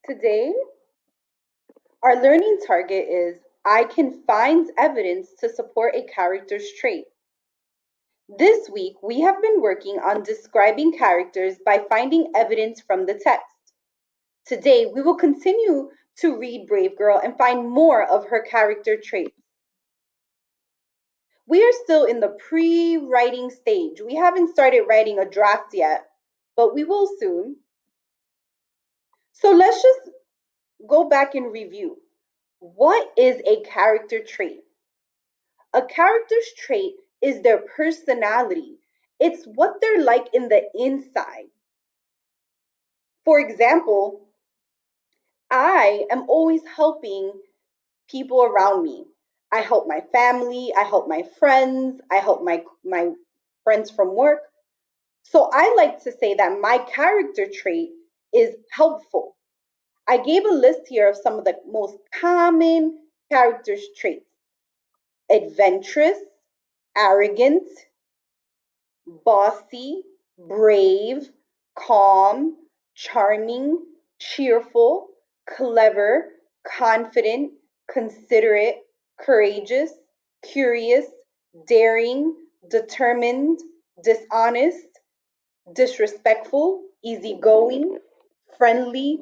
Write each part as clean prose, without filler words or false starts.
Today, our learning target is I can find evidence to support a character's trait. This week, we have been working on describing characters by finding evidence from the text. Today, we will continue to read Brave Girl and find more of her character traits. We are still in the pre-writing stage. We haven't started writing a draft yet, but we will soon. So let's just go back and review. What is a character trait? A character's trait is their personality. It's what they're like in the inside. For example, I am always helping people around me. I help my family, I help my friends, I help my friends from work. So I like to say that my character trait is helpful. I gave a list here of some of the most common character traits: adventurous, arrogant, bossy, brave, calm, charming, cheerful, clever, confident, considerate, courageous, curious, daring, determined, dishonest, disrespectful, easygoing, friendly,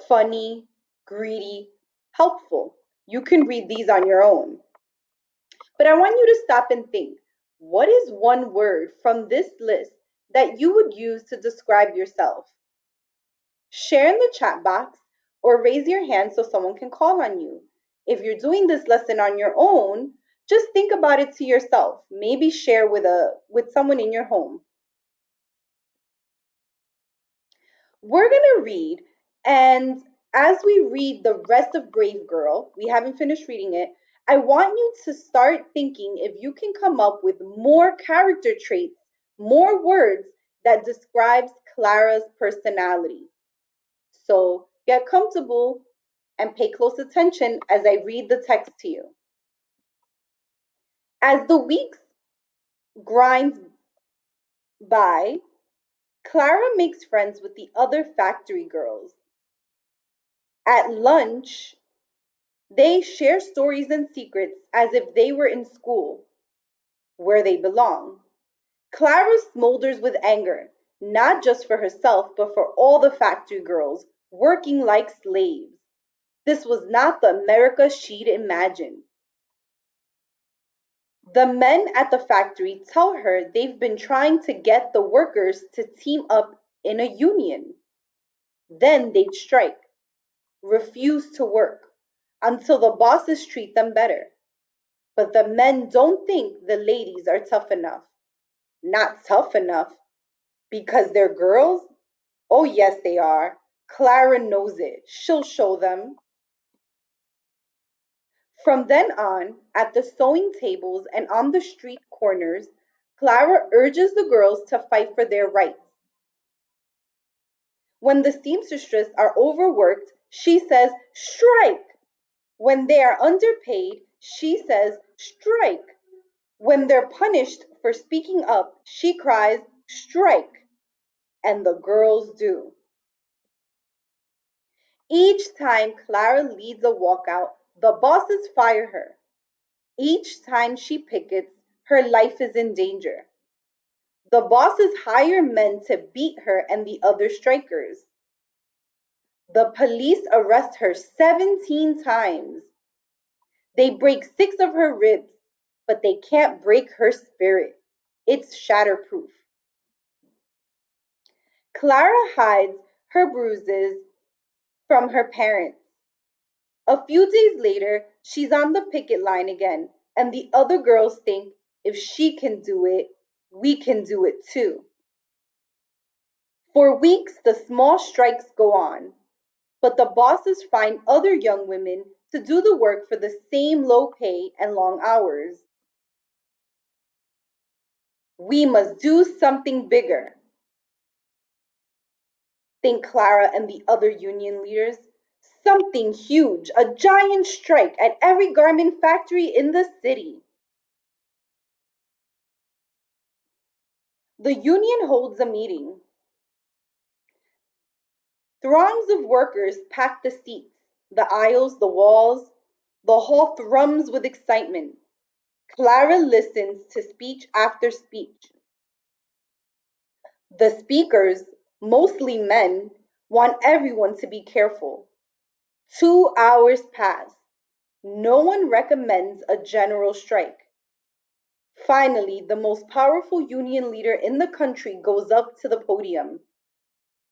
funny, greedy, helpful. You can read these on your own. But I want you to stop and think, what is one word from this list that you would use to describe yourself? Share in the chat box or raise your hand so someone can call on you. If you're doing this lesson on your own, just think about it to yourself. Maybe share with someone in your home. We're going to read, and as we read the rest of Brave Girl, we haven't finished reading it, I want you to start thinking if you can come up with more character traits, more words that describes Clara's personality. So get comfortable and pay close attention as I read the text to you. As the weeks grind by, Clara makes friends with the other factory girls. At lunch, they share stories and secrets as if they were in school, where they belong. Clara smolders with anger, not just for herself, but for all the factory girls, working like slaves. This was not the America she'd imagined. The men at the factory tell her they've been trying to get the workers to team up in a union. Then they'd strike, refuse to work, until the bosses treat them better. But the men don't think the ladies are tough enough. Not tough enough because they're girls? Oh, yes, they are. Clara knows it. She'll show them. From then on, at the sewing tables and on the street corners, Clara urges the girls to fight for their rights. When the seamstresses are overworked, she says, strike. When they are underpaid, she says, strike. When they're punished for speaking up, she cries, strike. And the girls do. Each time Clara leads a walkout, the bosses fire her. Each time she pickets, her life is in danger. The bosses hire men to beat her and the other strikers. The police arrest her 17 times. They break 6 of her ribs, but they can't break her spirit. It's shatterproof. Clara hides her bruises from her parents. A few days later, she's on the picket line again, and the other girls think if she can do it, we can do it too. For weeks, the small strikes go on, but the bosses find other young women to do the work for the same low pay and long hours. We must do something bigger, think Clara and the other union leaders. Something huge, a giant strike at every garment factory in the city. The union holds a meeting. Throngs of workers pack the seats, the aisles, the walls. The hall thrums with excitement. Clara listens to speech after speech. The speakers, mostly men, want everyone to be careful. 2 hours pass. No one recommends a general strike. Finally, the most powerful union leader in the country goes up to the podium.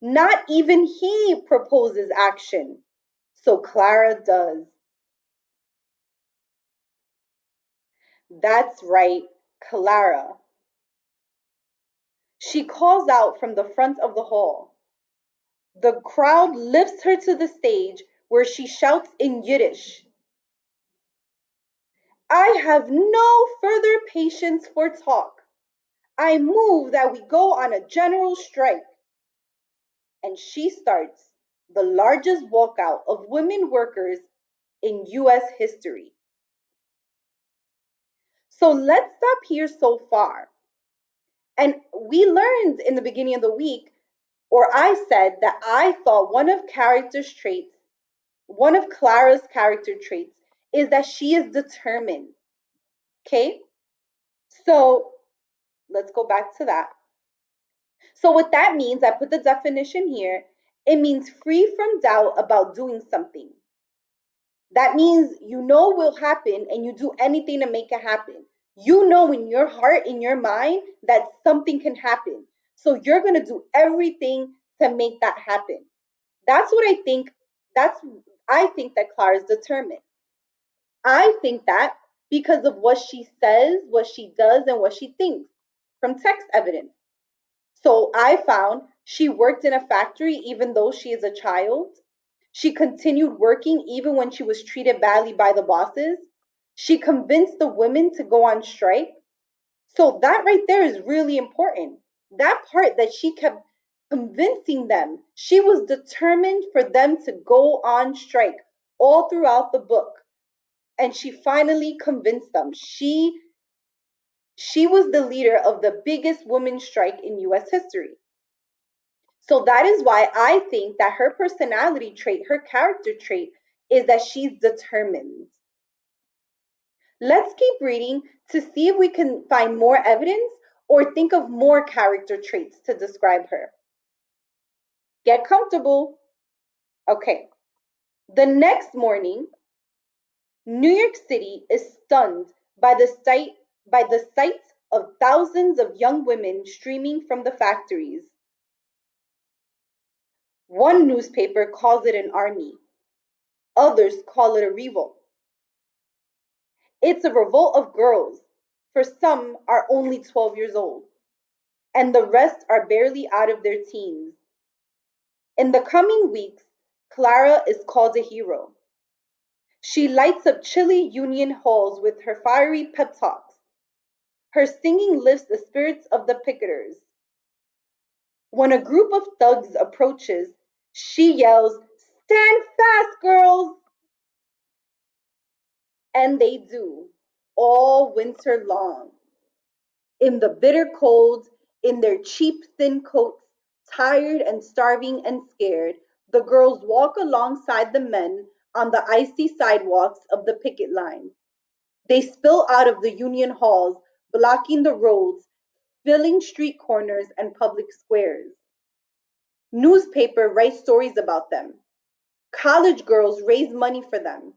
Not even he proposes action. So Clara does. That's right, Clara. She calls out from the front of the hall. The crowd lifts her to the stage where she shouts in Yiddish, I have no further patience for talk. I move that we go on a general strike. And she starts the largest walkout of women workers in US history. So let's stop here so far. And we learned in the beginning of the week, or I said that I thought one of Clara's character traits is that she is determined. Okay? So let's go back to that. So what that means, I put the definition here, it means free from doubt about doing something. That means you know will happen and you do anything to make it happen. You know in your heart, in your mind, that something can happen. So you're going to do everything to make that happen. That's what I think. I think that Clara is determined. I think that because of what she says, what she does, and what she thinks from text evidence. So I found she worked in a factory even though she is a child. She continued working even when she was treated badly by the bosses. She convinced the women to go on strike. So that right there is really important. That part that she kept convincing them, she was determined for them to go on strike all throughout the book. And she finally convinced them. She was the leader of the biggest women's strike in US history. So that is why I think that her personality trait, her character trait, is that she's determined. Let's keep reading to see if we can find more evidence or think of more character traits to describe her. Get comfortable. Okay. The next morning, New York City is stunned by the sight of thousands of young women streaming from the factories. One newspaper calls it an army. Others call it a revolt. It's a revolt of girls, for some are only 12 years old, and the rest are barely out of their teens. In the coming weeks, Clara is called a hero. She lights up chilly union halls with her fiery pep talks. Her singing lifts the spirits of the picketers. When a group of thugs approaches, she yells, Stand fast, girls! And they do, all winter long. In the bitter cold, in their cheap thin coats, tired and starving and scared, the girls walk alongside the men on the icy sidewalks of the picket line. They spill out of the union halls, blocking the roads, filling street corners and public squares. Newspaper write stories about them. College girls raise money for them.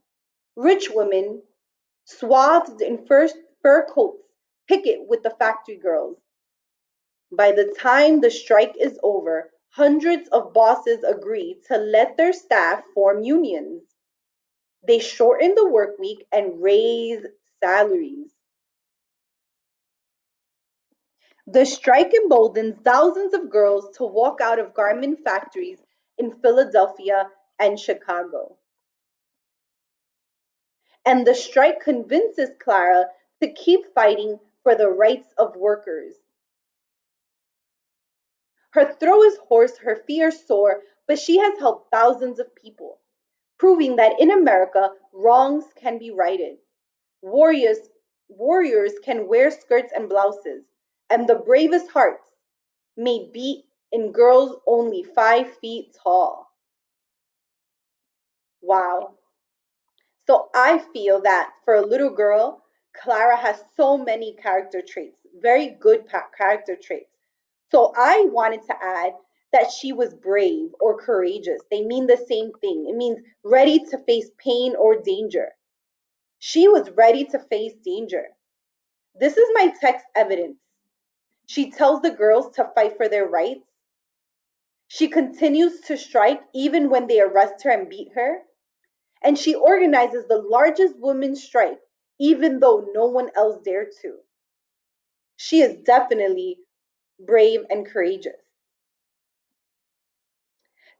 Rich women, swathed in fur coats, picket with the factory girls. By the time the strike is over, hundreds of bosses agree to let their staff form unions. They shorten the work week and raise salaries. The strike emboldens thousands of girls to walk out of garment factories in Philadelphia and Chicago. And the strike convinces Clara to keep fighting for the rights of workers. Her throat is hoarse, her fears sore, but she has helped thousands of people, proving that in America, wrongs can be righted. Warriors, warriors can wear skirts and blouses, and the bravest hearts may beat in girls only 5 feet tall. Wow. So I feel that for a little girl, Clara has so many character traits, very good character traits. So I wanted to add that she was brave or courageous. They mean the same thing. It means ready to face pain or danger. She was ready to face danger. This is my text evidence. She tells the girls to fight for their rights. She continues to strike even when they arrest her and beat her. And she organizes the largest women's strike, even though no one else dared to. She is definitely brave and courageous.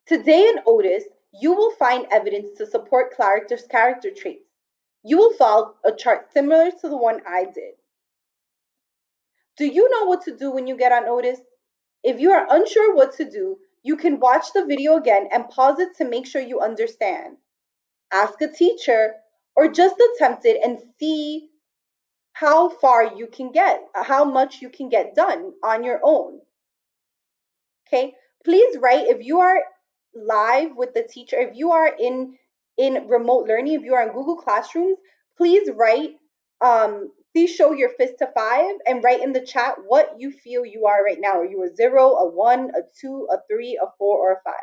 Today in Otis, you will find evidence to support Clara's character traits. You will follow a chart similar to the one I did. Do you know what to do when you get on Otis? If you are unsure what to do, you can watch the video again and pause it to make sure you understand. Ask a teacher or just attempt it and see how far you can get, how much you can get done on your own. Okay, please write if you are live with the teacher, if you are in remote learning, if you are in Google Classrooms, please write, please show your fist to 5 and write in the chat what you feel you are right now. Are you a 0, a 1, a 2, a 3, a 4, or a 5?